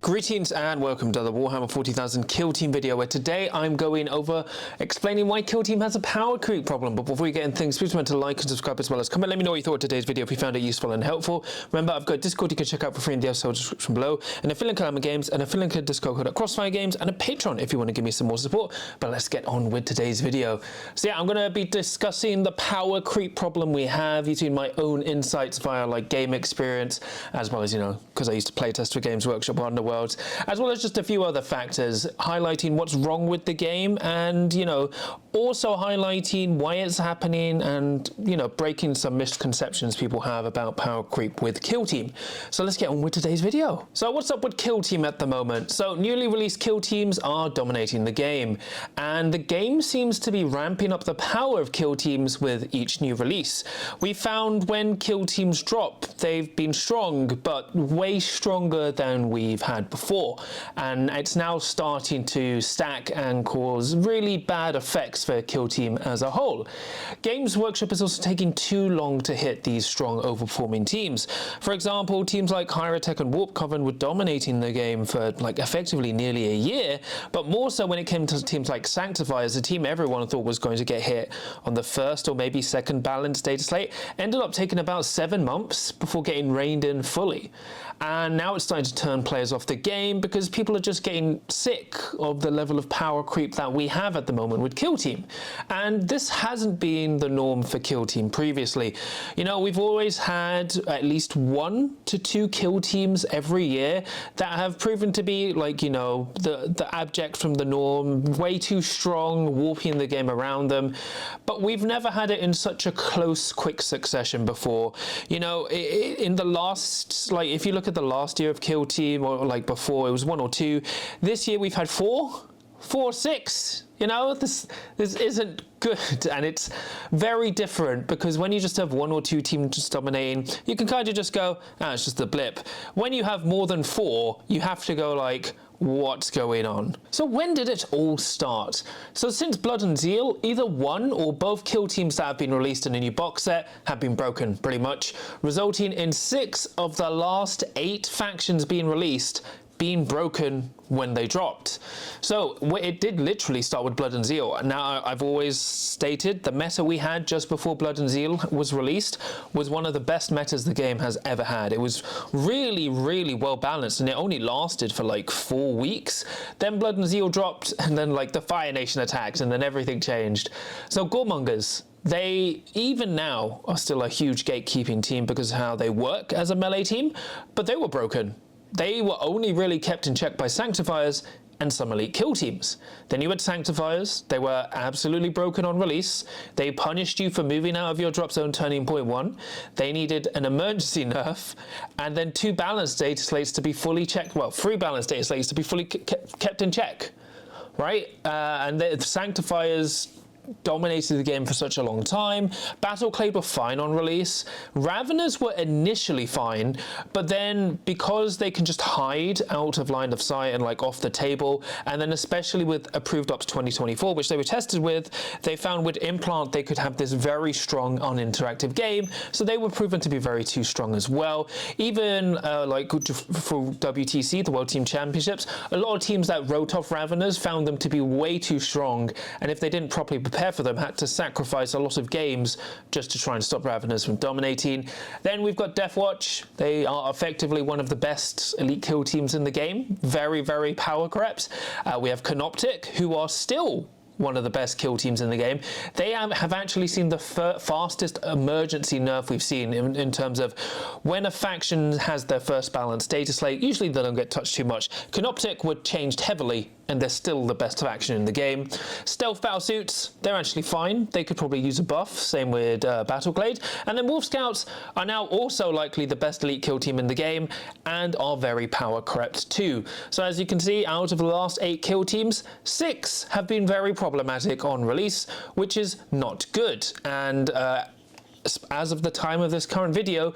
Greetings and welcome to the Warhammer 40,000 Kill Team video, where today I'm going over explaining why Kill Team has a power creep problem. But before we get into things, please remember to like and subscribe as well as comment. Let me know what you thought of today's video if you found it useful and helpful. Remember, I've got a Discord you can check out for free in the episode description below, an affiliate code at Games, and an affiliate code Discord code at Crossfire Games, and a Patreon if you want to give me some more support. But let's get on with today's video. So yeah, I'm going to be discussing the power creep problem we have using my own insights via like game experience, as well as, you know, because I used to playtest for Games Workshop or Underworld, as well as just a few other factors, highlighting what's wrong with the game and, you know, also highlighting why it's happening and, you know, breaking some misconceptions people have about power creep with Kill Team. So let's get on with today's video. So what's up with Kill Team at the moment? So newly released Kill Teams are dominating the game, and the game seems to be ramping up the power of Kill Teams with each new release. We found when Kill Teams drop, they've been strong, but way stronger than we've had before, and it's now starting to stack and cause really bad effects for Kill Team as a whole. Games Workshop is also taking too long to hit these strong overperforming teams. For example, teams like Hierotech and Warp Coven were dominating the game for like effectively nearly a year, but more so when it came to teams like Sanctifiers, a team everyone thought was going to get hit on the first or maybe second balanced data slate, ended up taking about 7 months before getting reined in fully. And now it's starting to turn players off the game because people are just getting sick of the level of power creep that we have at the moment with Kill Team. And this hasn't been the norm for Kill Team previously. You know, we've always had at least 1 to 2 Kill Teams every year that have proven to be like, you know, the abject from the norm, way too strong, warping the game around them. But we've never had it in such a close, quick succession before. You know, in the last, like, if you look at the last year of Kill Team, or like before it was 1 or 2, this year we've had 4 or 6. You know, this isn't good, and it's very different because when you just have 1 or 2 teams just dominating, you can kind of just go, ah, it's just a blip. When you have more than 4, you have to go like, what's going on? So when did it all start? So since Blood and Zeal, either one or both Kill Teams that have been released in a new box set have been broken, pretty much, resulting in 6 of the last 8 factions being released being broken when they dropped. So it did literally start with Blood and Zeal. Now, I've always stated the meta we had just before Blood and Zeal was released was one of the best metas the game has ever had. It was really, really well balanced, and it only lasted for like 4 weeks. Then Blood and Zeal dropped, and then like the Fire Nation attacked, and then everything changed. So Goremongers, they even now are still a huge gatekeeping team because of how they work as a melee team, but they were broken. They were only really kept in check by Sanctifiers and some elite Kill Teams. Then you had Sanctifiers. They were absolutely broken on release. They punished you for moving out of your drop zone turning point 1. They needed an emergency nerf, and then 2 balanced data slates to be fully checked. Well, 3 balanced data slates to be fully kept in check, right? And the Sanctifiers dominated the game for such a long time. Battleclade were fine on release. Raveners were initially fine, but then because they can just hide out of line of sight and like off the table, and then especially with Approved Ops 2024, which they were tested with, they found with Implant they could have this very strong uninteractive game, so they were proven to be very too strong as well. Even like for WTC, the World Team Championships, a lot of teams that wrote off Raveners found them to be way too strong, and if they didn't properly prepare for them, had to sacrifice a lot of games just to try and stop Raveners from dominating. Then we've got Deathwatch. They are effectively one of the best elite kill teams in the game. Very, very power crept. We have Canoptic, who are still one of the best kill teams in the game. They have actually seen the fastest emergency nerf we've seen in terms of when a faction has their first balanced data slate, usually they don't get touched too much. Canoptic were changed heavily, and they're still the best faction in the game. Stealth Battlesuits, they're actually fine. They could probably use a buff, same with Battleclade. And then Wolf Scouts are now also likely the best elite kill team in the game and are very power crept too. So as you can see, out of the last 8 kill teams, 6 have been very problematic on release, which is not good. And as of the time of this current video,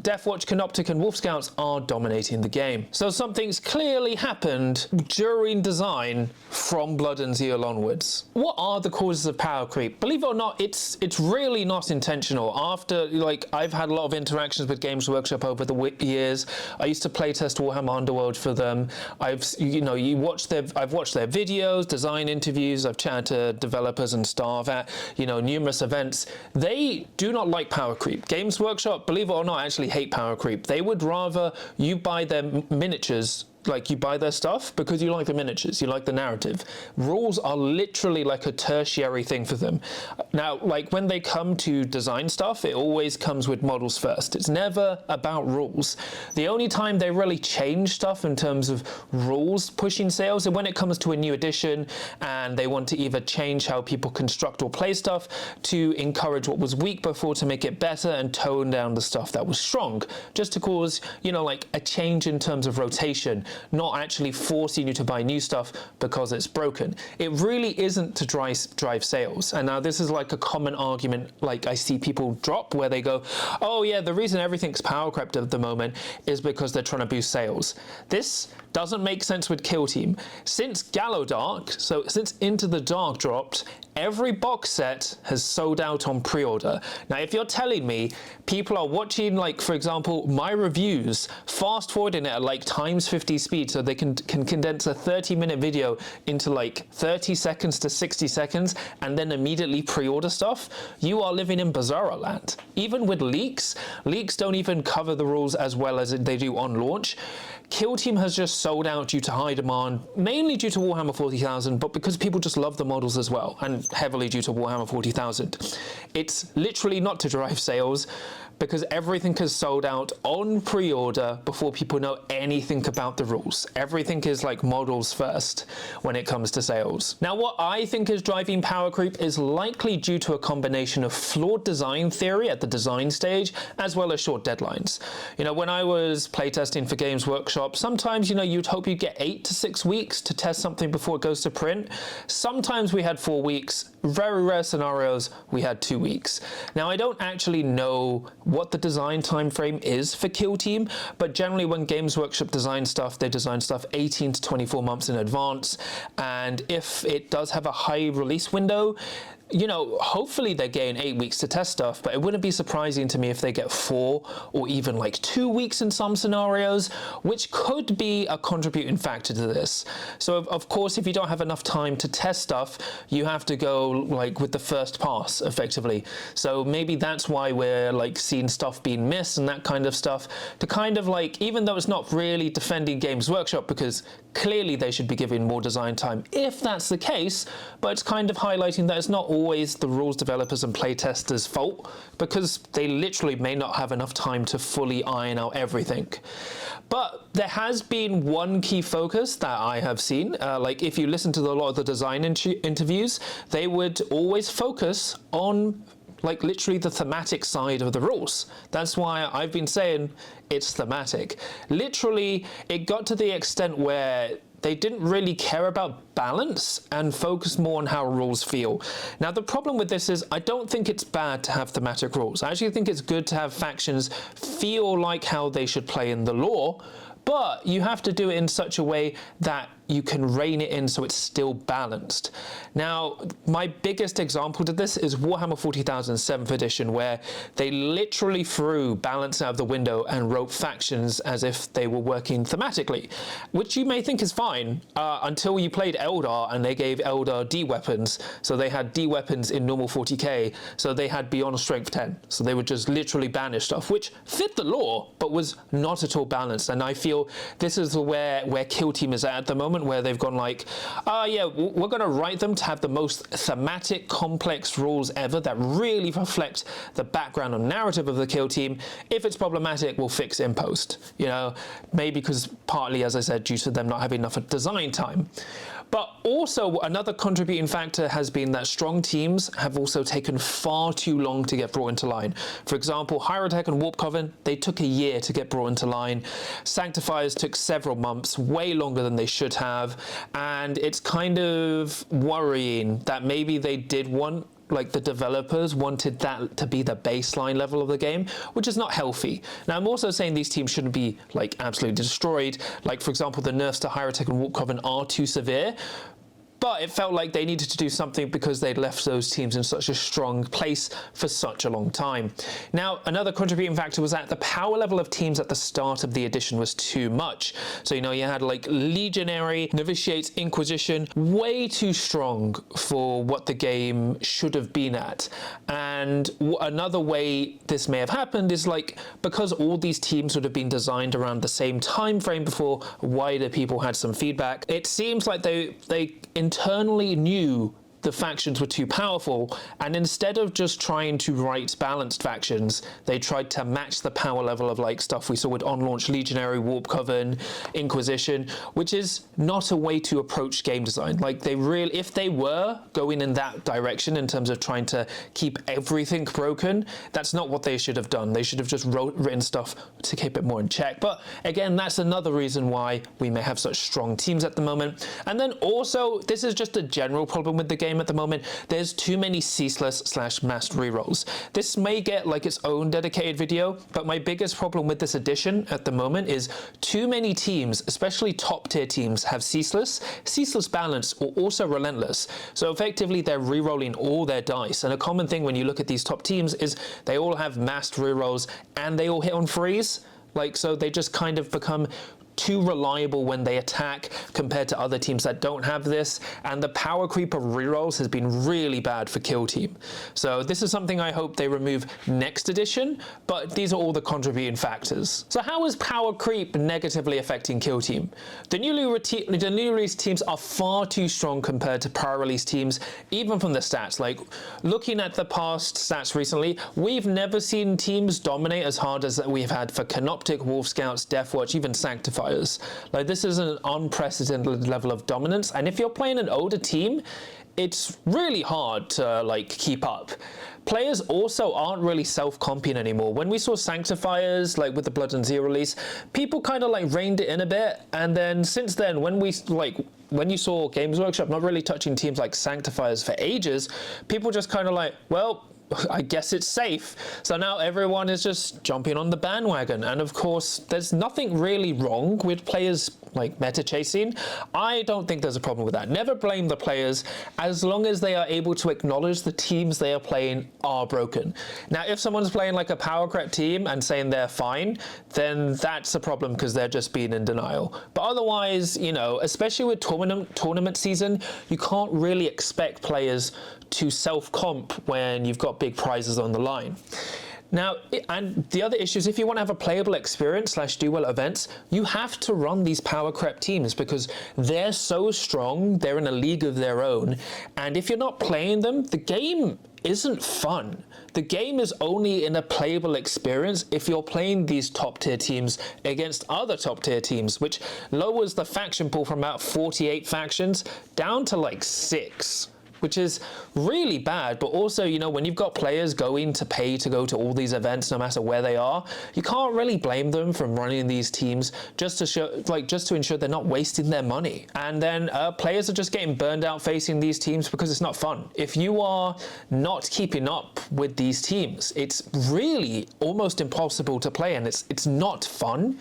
Deathwatch, Canoptic and Wolf Scouts are dominating the game. So something's clearly happened during design from Blood and Zeal onwards. What are the causes of power creep? Believe it or not, it's really not intentional. After, like, I've had a lot of interactions with Games Workshop over the years. I used to playtest Warhammer Underworld for them. I've watched their videos, design interviews. I've chatted to developers and staff at numerous events. They do not like power creep. Games Workshop, believe it or not, actually hate power creep. They would rather you buy their miniatures, like you buy their stuff because you like the miniatures, you like the narrative. Rules are literally like a tertiary thing for them. Now, like when they come to design stuff, it always comes with models first. It's never about rules. The only time they really change stuff in terms of rules pushing sales is when it comes to a new edition and they want to either change how people construct or play stuff to encourage what was weak before to make it better and tone down the stuff that was strong, just to cause, like a change in terms of rotation, not actually forcing you to buy new stuff because it's broken. It really isn't to drive sales. And now this is like a common argument, like I see people drop where they go, oh yeah, the reason everything's power crept at the moment is because they're trying to boost sales. This doesn't make sense with Kill Team. Since Gallodark, so since Into the Dark dropped, every box set has sold out on pre-order. Now, if you're telling me people are watching, like, for example, my reviews, fast forwarding it at like times 50 speed so they can condense a 30-minute video into like 30 seconds to 60 seconds and then immediately pre-order stuff, you are living in bizarro land. Even with leaks don't even cover the rules as well as they do on launch. Kill Team has just sold out due to high demand, mainly due to Warhammer 40,000, but because people just love the models as well, and heavily due to Warhammer 40,000. It's literally not to drive sales, because everything is sold out on pre-order before people know anything about the rules. Everything is like models first when it comes to sales. Now, what I think is driving power creep is likely due to a combination of flawed design theory at the design stage, as well as short deadlines. When I was playtesting for Games Workshop, sometimes, you'd hope you'd get 8 to 6 weeks to test something before it goes to print. Sometimes we had 4 weeks. Very rare scenarios, we had 2 weeks. Now, I don't actually know what the design time frame is for Kill Team, but generally when Games Workshop design stuff, they design stuff 18 to 24 months in advance, and if it does have a high release window, hopefully they're getting 8 weeks to test stuff, but it wouldn't be surprising to me if they get 4 or even like 2 weeks in some scenarios, which could be a contributing factor to this. So of course, if you don't have enough time to test stuff, you have to go like with the first pass effectively. So maybe that's why we're like seeing stuff being missed and that kind of stuff, to kind of like, even though it's not really defending Games Workshop, because clearly they should be giving more design time if that's the case, but it's kind of highlighting that it's not always the rules developers and playtesters' fault, because they literally may not have enough time to fully iron out everything. But there has been one key focus that I have seen, like if you listen to a lot of the design interviews, they would always focus on like literally the thematic side of the rules. That's why I've been saying it's thematic. Literally, it got to the extent where they didn't really care about balance and focused more on how rules feel. Now, the problem with this is I don't think it's bad to have thematic rules. I actually think it's good to have factions feel like how they should play in the lore, but you have to do it in such a way that you can rein it in so it's still balanced. Now, my biggest example to this is Warhammer 40,000 7th edition, where they literally threw balance out of the window and wrote factions as if they were working thematically, which you may think is fine until you played Eldar and they gave Eldar D weapons. So they had D weapons in normal 40k, so they had beyond strength 10. So they would just literally banish stuff, which fit the lore, but was not at all balanced. And I feel this is where Kill Team is at the moment, where they've gone like, yeah, we're going to write them to have the most thematic, complex rules ever that really reflect the background and narrative of the Kill Team. If it's problematic, we'll fix it in post. Maybe because partly, as I said, due to them not having enough design time. But also another contributing factor has been that strong teams have also taken far too long to get brought into line. For example, Hierotech and Warp Coven, they took a year to get brought into line. Sanctifiers took several months, way longer than they should have. And it's kind of worrying that maybe they did want like the developers wanted that to be the baseline level of the game, which is not healthy. Now, I'm also saying these teams shouldn't be like absolutely destroyed. Like, for example, the nerfs to Hierotech and Warp Coven are too severe. But it felt like they needed to do something because they'd left those teams in such a strong place for such a long time. Now, another contributing factor was that the power level of teams at the start of the edition was too much. So, you know, you had like Legionary, Novitiates, Inquisition, way too strong for what the game should have been at. And another way this may have happened is like, because all these teams would have been designed around the same time frame before wider people had some feedback, it seems like they internally knew the factions were too powerful, and instead of just trying to write balanced factions, they tried to match the power level of like stuff we saw with on-launch Legionary, Warp Coven, Inquisition, which is not a way to approach game design. Like, they really, if they were going in that direction in terms of trying to keep everything broken, that's not what they should have done. They should have just written stuff to keep it more in check. But again, that's another reason why we may have such strong teams at the moment. And then also, this is just a general problem with the game at the moment. There's too many ceaseless/massed rerolls. This may get like its own dedicated video, but my biggest problem with this edition at the moment is too many teams, especially top tier teams, have ceaseless balance, or also relentless. So effectively they're rerolling all their dice. And a common thing when you look at these top teams is they all have massed rerolls and they all hit on freeze. Like, so they just kind of become too reliable when they attack compared to other teams that don't have this, and the power creep of rerolls has been really bad for Kill Team. So this is something I hope they remove next edition, but these are all the contributing factors. So how is power creep negatively affecting Kill Team? The newly released teams are far too strong compared to prior release teams, even from the stats. Like, looking at the past stats recently, we've never seen teams dominate as hard as we've had for Canoptic, Wolf Scouts, Deathwatch, even Sanctifiers. Like, this is an unprecedented level of dominance, and if you're playing an older team, it's really hard to like keep up. Players also aren't really self-comping anymore. When we saw Sanctifiers, like with the Blood and Zeal release, people kind of like reined it in a bit, and then since then, when you saw Games Workshop not really touching teams like Sanctifiers for ages, people just kind of like, well, I guess it's safe. So now everyone is just jumping on the bandwagon. And of course, there's nothing really wrong with players like meta chasing. I don't think there's a problem with that. Never blame the players as long as they are able to acknowledge the teams they are playing are broken. Now, if someone's playing like a power creep team and saying they're fine, then that's a problem because they're just being in denial. But otherwise, you know, especially with tournament season, you can't really expect players to self-comp when you've got big prizes on the line. Now, and the other issue is if you want to have a playable experience / do well at events, you have to run these power creep teams because they're so strong, they're in a league of their own, and if you're not playing them, the game isn't fun. The game is only in a playable experience if you're playing these top tier teams against other top tier teams, which lowers the faction pool from about 48 factions down to like 6. Which is really bad. But also, you know, when you've got players going to pay to go to all these events, no matter where they are, you can't really blame them from running these teams just to ensure they're not wasting their money. And then players are just getting burned out facing these teams because it's not fun. If you are not keeping up with these teams, it's really almost impossible to play, and it's not fun.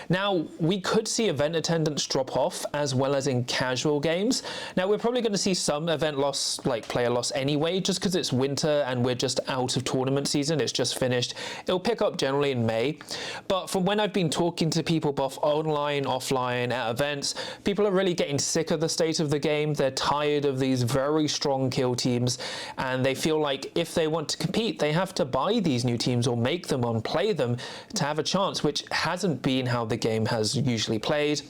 Now, we could see event attendance drop off as well as in casual games. Now, we're probably going to see some event loss, like player loss anyway, just because it's winter and we're just out of tournament season. It's just finished. It'll pick up generally in May. But from when I've been talking to people both online, offline, at events, people are really getting sick of the state of the game. They're tired of these very strong kill teams, and they feel like if they want to compete, they have to buy these new teams or make them and play them to have a chance, which hasn't been how the game has usually played.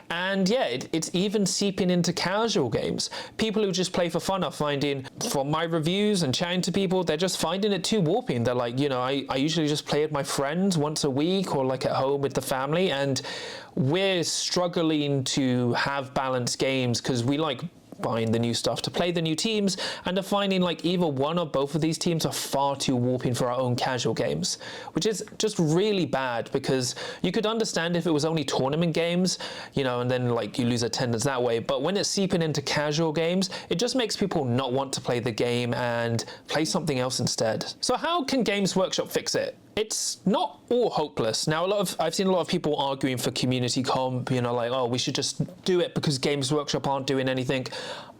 And yeah, it's even seeping into casual games. People who just play for fun are finding, from my reviews and chatting to people, they're just finding it too warping. They're like, you know, I usually just play with my friends once a week or like at home with the family, and we're struggling to have balanced games because we like buying the new stuff to play the new teams, and are finding like either one or both of these teams are far too warping for our own casual games, which is just really bad, because you could understand if it was only tournament games, you know, and then like you lose attendance that way, but when it's seeping into casual games, it just makes people not want to play the game and play something else instead. So how can Games Workshop fix it? It's not all hopeless. Now, I've seen a lot of people arguing for community comp, you know, like, oh, we should just do it because Games Workshop aren't doing anything.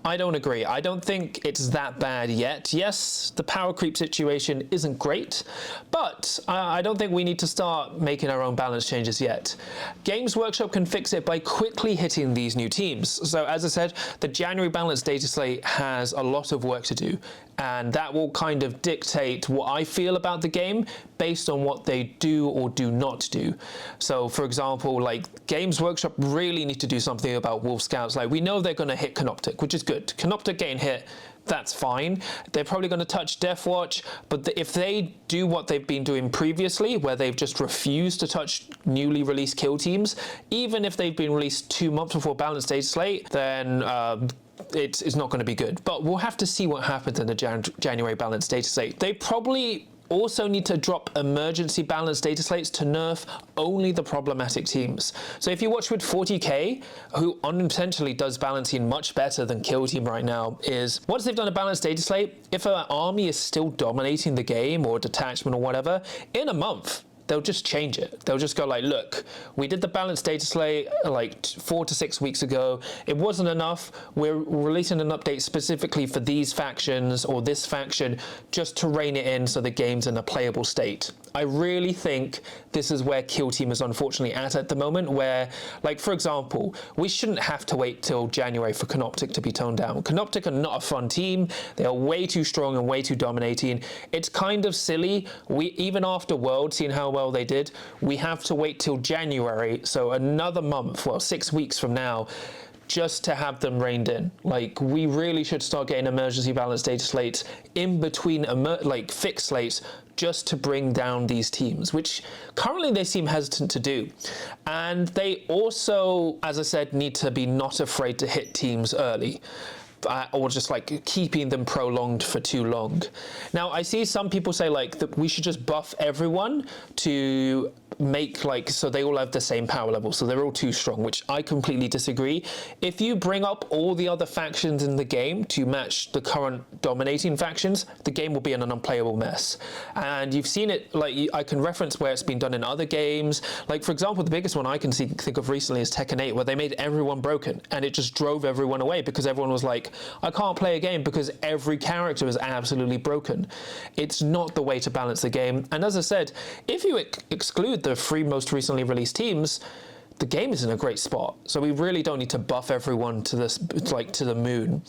I don't agree. I don't think it's that bad yet. Yes, the power creep situation isn't great, but I don't think we need to start making our own balance changes yet. Games Workshop can fix it by quickly hitting these new teams. So as I said, the January balance data slate has a lot of work to do, and that will kind of dictate what I feel about the game based on what they do or do not do. So for example, like Games Workshop really need to do something about Wolf Scouts. Like, we know they're going to hit Canoptic, which is good. Canoptic getting hit, that's fine. They're probably going to touch Deathwatch, but if they do what they've been doing previously, where they've just refused to touch newly released kill teams, even if they've been released 2 months before balanced data slate, then it's not going to be good. But we'll have to see what happens in the January balanced data slate. They probably also need to drop emergency balance data slates to nerf only the problematic teams. So if you watch with 40k, who unintentionally does balancing much better than Kill Team right now, is once they've done a balanced data slate, if an army is still dominating the game or detachment or whatever, in a month, they'll just change it. They'll just go like, look, we did the balanced data slate like 4 to 6 weeks ago. It wasn't enough. We're releasing an update specifically for these factions or this faction just to rein it in so the game's in a playable state. I really think this is where Kill Team is unfortunately at the moment, where, like, for example, we shouldn't have to wait till January for Canoptic to be toned down. Canoptic are not a fun team. They are way too strong and way too dominating. It's kind of silly. Even after World, seeing how well they did, we have to wait till January, so another month, well, 6 weeks from now, just to have them reined in. Like, we really should start getting emergency balance data slates in between like fixed slates, just to bring down these teams, which currently they seem hesitant to do. And they also, as I said, need to be not afraid to hit teams early. Or just like keeping them prolonged for too long. Now, I see some people say like that we should just buff everyone to make like so they all have the same power level, so they're all too strong, which I completely disagree. If you bring up all the other factions in the game to match the current dominating factions, the game will be in an unplayable mess. And you've seen it, like I can reference where it's been done in other games. Like, for example, the biggest one I can think of recently is Tekken 8, where they made everyone broken and it just drove everyone away because everyone was like, I can't play a game because every character is absolutely broken. It's not the way to balance the game. And as I said, if you exclude the 3 most recently released teams, the game is in a great spot. So we really don't need to buff everyone to this, like to the moon.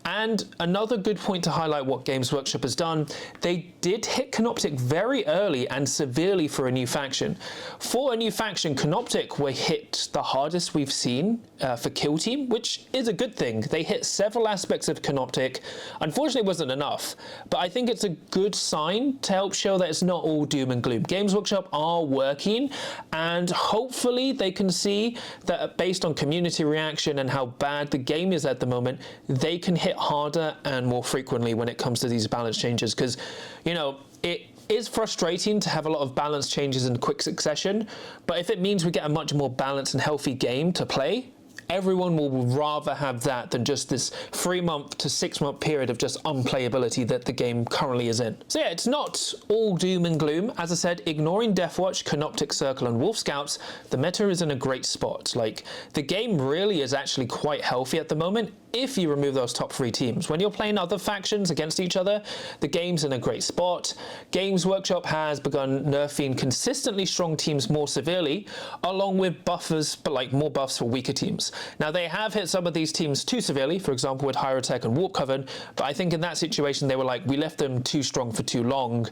And another good point to highlight what Games Workshop has done, they did hit Canoptic very early and severely for a new faction. For a new faction, Canoptic were hit the hardest we've seen for Kill Team, which is a good thing. They hit several aspects of Canoptic. Unfortunately, it wasn't enough, but I think it's a good sign to help show that it's not all doom and gloom. Games Workshop are working, and hopefully they can see that based on community reaction and how bad the game is at the moment, they can hit harder and more frequently when it comes to these balance changes. Because, you know, it is frustrating to have a lot of balance changes in quick succession, but if it means we get a much more balanced and healthy game to play, everyone will rather have that than just this 3-month to 6-month period of just unplayability that the game currently is in. So yeah, it's not all doom and gloom. As I said, ignoring Deathwatch, Canoptic Circle, and Wolf Scouts, the meta is in a great spot. Like, the game really is actually quite healthy at the moment if you remove those top 3 teams. When you're playing other factions against each other, the game's in a great spot. Games Workshop has begun nerfing consistently strong teams more severely, along with buffers, but like more buffs for weaker teams. Now, they have hit some of these teams too severely, for example with Hyrotech and Warp Coven, but I think in that situation they were like, we left them too strong for too long.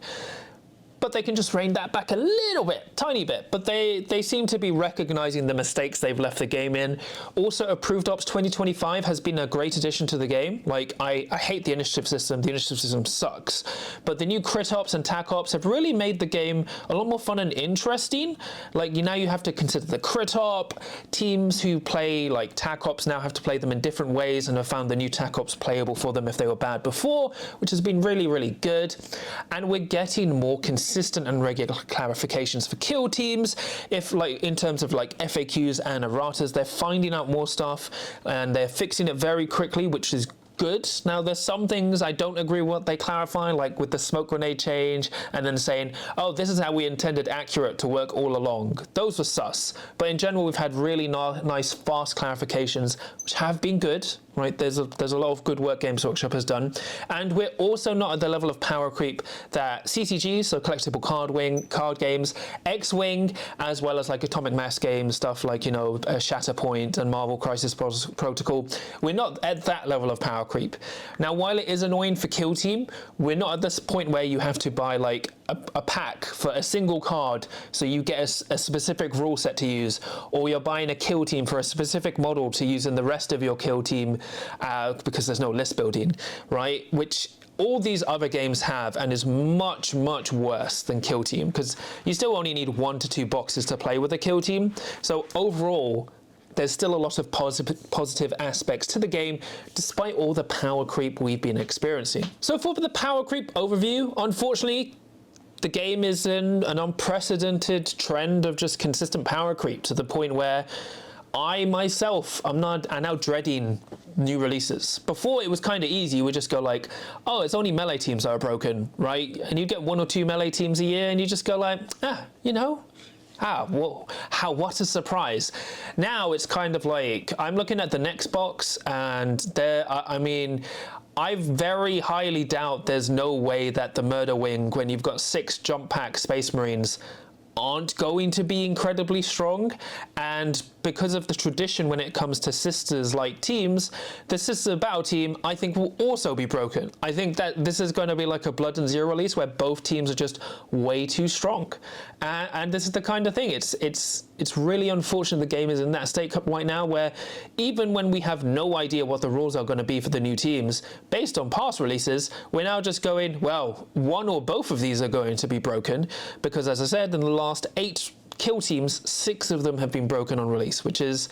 but they can just rein that back a little bit, tiny bit. But they seem to be recognizing the mistakes they've left the game in. Also, Approved Ops 2025 has been a great addition to the game. Like, I hate the initiative system. The initiative system sucks. But the new Crit Ops and Tac Ops have really made the game a lot more fun and interesting. Like, now you have to consider the Crit Op. Teams who play, like, Tac Ops now have to play them in different ways and have found the new Tac Ops playable for them if they were bad before, which has been really, really good. And we're getting more consistent and regular clarifications for kill teams. If, like, in terms of like FAQs and erratas, they're finding out more stuff and they're fixing it very quickly, which is good. Now, there's some things I don't agree with what they clarify, like with the smoke grenade change and then saying, oh, this is how we intended accurate to work all along. Those were sus. But in general, we've had really nice, fast clarifications, which have been good. Right, there's a lot of good work Games Workshop has done, and we're also not at the level of power creep that CCGs, so collectible card games, X-Wing, as well as like Atomic Mass games, stuff like, you know, Shatterpoint and Marvel Crisis Protocol. We're not at that level of power creep. Now, while it is annoying for Kill Team, we're not at this point where you have to buy like a pack for a single card so you get a specific rule set to use, or you're buying a Kill Team for a specific model to use in the rest of your Kill Team because there's no list building, right? Which all these other games have, and is much, much worse than Kill Team, because you still only need 1 to 2 boxes to play with a Kill Team. So overall, there's still a lot of positive aspects to the game, despite all the power creep we've been experiencing. So for the power creep overview, unfortunately, the game is in an unprecedented trend of just consistent power creep, to the point where I myself am now dreading new releases. Before, it was kind of easy. You would just go like, oh, it's only melee teams that are broken, right? And you get 1 or 2 melee teams a year and you just go like, you know, what a surprise. Now it's kind of like, I'm looking at the next box, and I mean, I very highly doubt there's no way that the Murder Wing, when you've got 6 jump pack Space Marines, aren't going to be incredibly strong. And because of the tradition when it comes to sisters like teams, the sister battle team I think will also be broken. I think that this is going to be like a Blood and Zero release where both teams are just way too strong, and this is the kind of thing, it's really unfortunate the game is in that state right now, where even when we have no idea what the rules are going to be for the new teams based on past releases, we're now just going, well, one or both of these are going to be broken, because as I said, in the last 8 kill teams, 6 of them have been broken on release, which is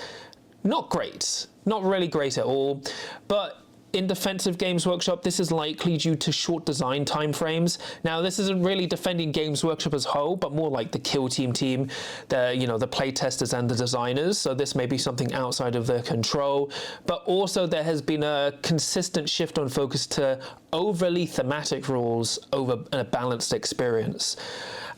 not great, not really great at all. But in defense of Games Workshop, this is likely due to short design timeframes. Now, this isn't really defending Games Workshop as a whole, but more like the Kill Team, the play testers and the designers. So this may be something outside of their control. But also there has been a consistent shift on focus to overly thematic rules over a balanced experience.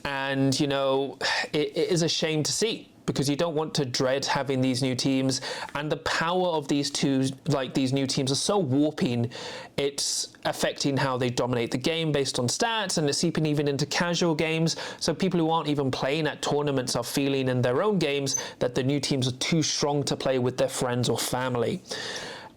And, you know, it is a shame to see, because you don't want to dread having these new teams, and the power of these new teams are so warping, it's affecting how they dominate the game based on stats, and it's seeping even into casual games. So people who aren't even playing at tournaments are feeling in their own games that the new teams are too strong to play with their friends or family.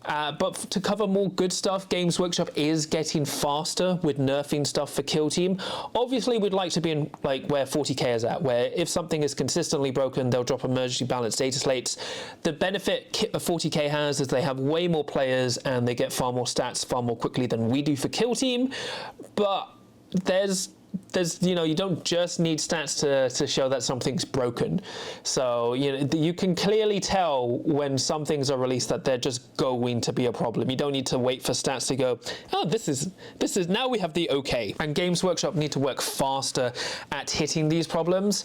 But to cover more good stuff, Games Workshop is getting faster with nerfing stuff for Kill Team. Obviously, we'd like to be in like where 40k is at, where if something is consistently broken, they'll drop emergency balanced data slates. The benefit 40k has is they have way more players and they get far more stats far more quickly than we do for Kill Team. But there's you know, you don't just need stats to show that something's broken. So, you know, you can clearly tell when some things are released that they're just going to be a problem. You don't need to wait for stats to go, oh, this is now we have the okay. And Games Workshop need to work faster at hitting these problems,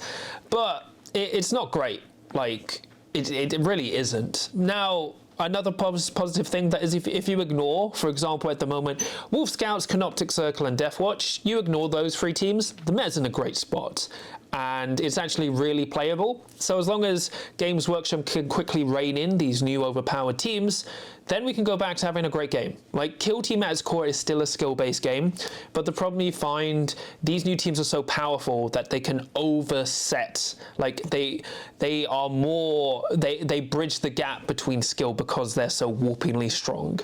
but it's not great. Like, it really isn't. Now, another positive thing that is if you ignore, for example, at the moment, Wolf Scouts, Canoptic Circle and Death Watch, you ignore those 3 teams, the meta's in a great spot. And it's actually really playable. So as long as Games Workshop can quickly rein in these new overpowered teams, then we can go back to having a great game. Like, Kill Team at its core is still a skill-based game, but the problem you find, these new teams are so powerful that they can overset. Like, they are more, they bridge the gap between skill because they're so whoopingly strong.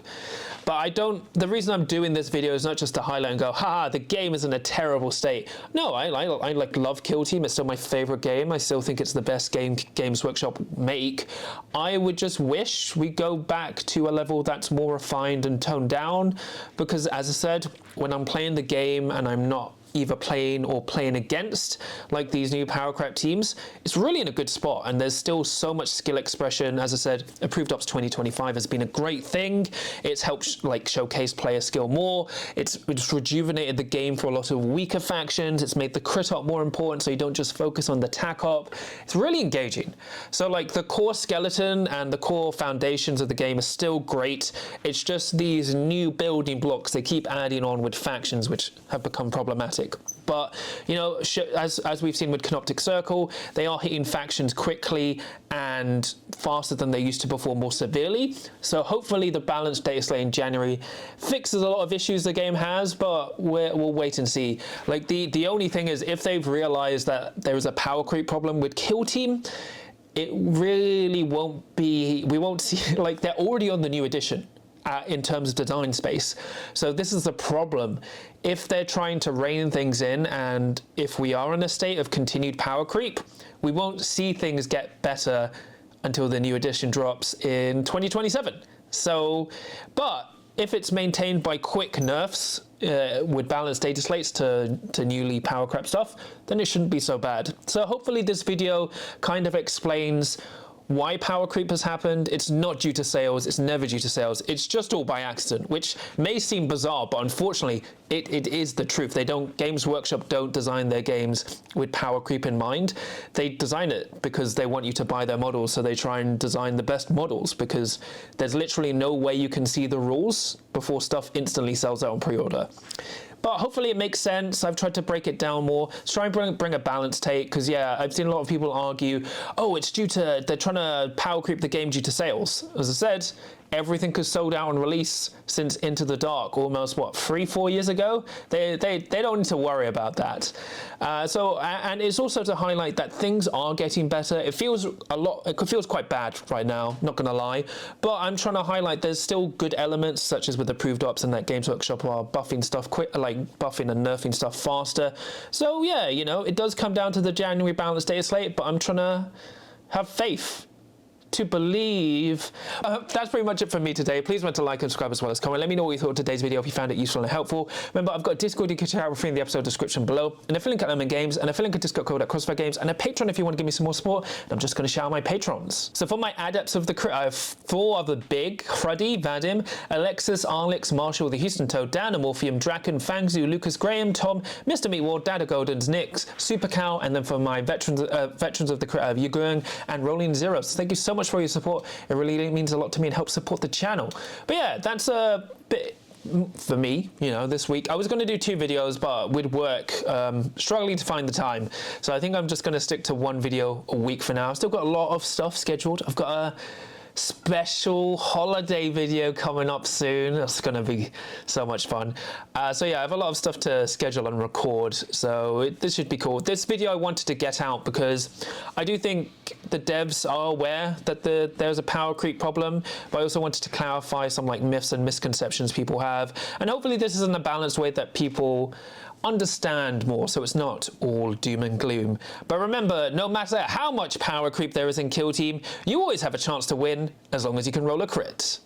But the reason I'm doing this video is not just to highlight and go, haha, the game is in a terrible state. No, I like love Kill Team. It's still my favorite game. I still think it's the best game Games Workshop make. I would just wish we go back to a level that's more refined and toned down, because as I said, when I'm playing the game and I'm not either playing or playing against like these new power crap teams, it's really in a good spot, and there's still so much skill expression. As I said, Approved Ops 2025 has been a great thing. It's helped like showcase player skill more. It's rejuvenated the game for a lot of weaker factions. It's made the crit op more important, so you don't just focus on the tac op. It's really engaging. So like the core skeleton and the core foundations of the game are still great. It's just these new building blocks they keep adding on with factions, which have become problematic. But, you know, as we've seen with Canoptic Circle, they are hitting factions quickly and faster than they used to before, more severely. So hopefully the balanced data slate in January fixes a lot of issues the game has, but we'll wait and see. Like, the only thing is, if they've realized that there is a power creep problem with Kill Team, it really won't be, we won't see, like, they're already on the new edition. In terms of design space. So this is the problem. If they're trying to rein things in, and if we are in a state of continued power creep, we won't see things get better until the new edition drops in 2027. So, but if it's maintained by quick nerfs with balanced data slates to newly power crap stuff, then it shouldn't be so bad. So hopefully this video kind of explains why power creep has happened. It's not due to sales. It's never due to sales. It's just all by accident, which may seem bizarre, but unfortunately it is the truth. Games Workshop don't design their games with power creep in mind. They design it because they want you to buy their models, so they try and design the best models, because there's literally no way you can see the rules before stuff instantly sells out on pre-order. But hopefully it makes sense. I've tried to break it down more. Let's try and bring a balanced take, because yeah, I've seen a lot of people argue, oh, it's due to, they're trying to power creep the game due to sales. As I said, everything was sold out on release since Into the Dark, almost what, 3-4 years ago. They don't need to worry about that. And it's also to highlight that things are getting better. It feels quite bad right now, not gonna lie, but I'm trying to highlight there's still good elements, such as with Approved Ops and that Games Workshop are buffing stuff buffing and nerfing stuff faster. So yeah, you know, it does come down to the January balanced data slate, but I'm trying to have faith to believe. That's pretty much it for me today. Please remember to like and subscribe as well as comment. Let me know what you thought of today's video, if you found it useful and helpful. Remember, I've got a Discord you can check out for free in the episode description below, and a link at Element Games, and a link at Discord code at Crossfire Games, and a Patreon if you want to give me some more support. And I'm just going to shout out my patrons. So for my adepts of the crit, I have 4 of the big: Cruddy, Vadim, Alexis, Arlix, Marshall, the Houston Toad, Dan, Amorphium, Draken, Fangzu, Lucas, Graham, Tom, Mr. Meatward, Dada Goldens, Nix, Super Cow, and then for my veterans of the crit, I have Yugung and Rolling Zeros. So thank you so much for your support. It really means a lot to me and helps support the channel. But yeah, that's a bit for me, you know, this week. I was going to do 2 videos, but with work, struggling to find the time. So I think I'm just going to stick to 1 video a week for now. I've still got a lot of stuff scheduled. I've got a special holiday video coming up soon. It's going to be so much fun. So yeah, I have a lot of stuff to schedule and record, so this should be cool. This video I wanted to get out because I do think the devs are aware that there's a power creep problem, but I also wanted to clarify some like myths and misconceptions people have, and hopefully this is in a balanced way that people understand more, so it's not all doom and gloom. But remember, no matter how much power creep there is in Kill Team, you always have a chance to win as long as you can roll a crit.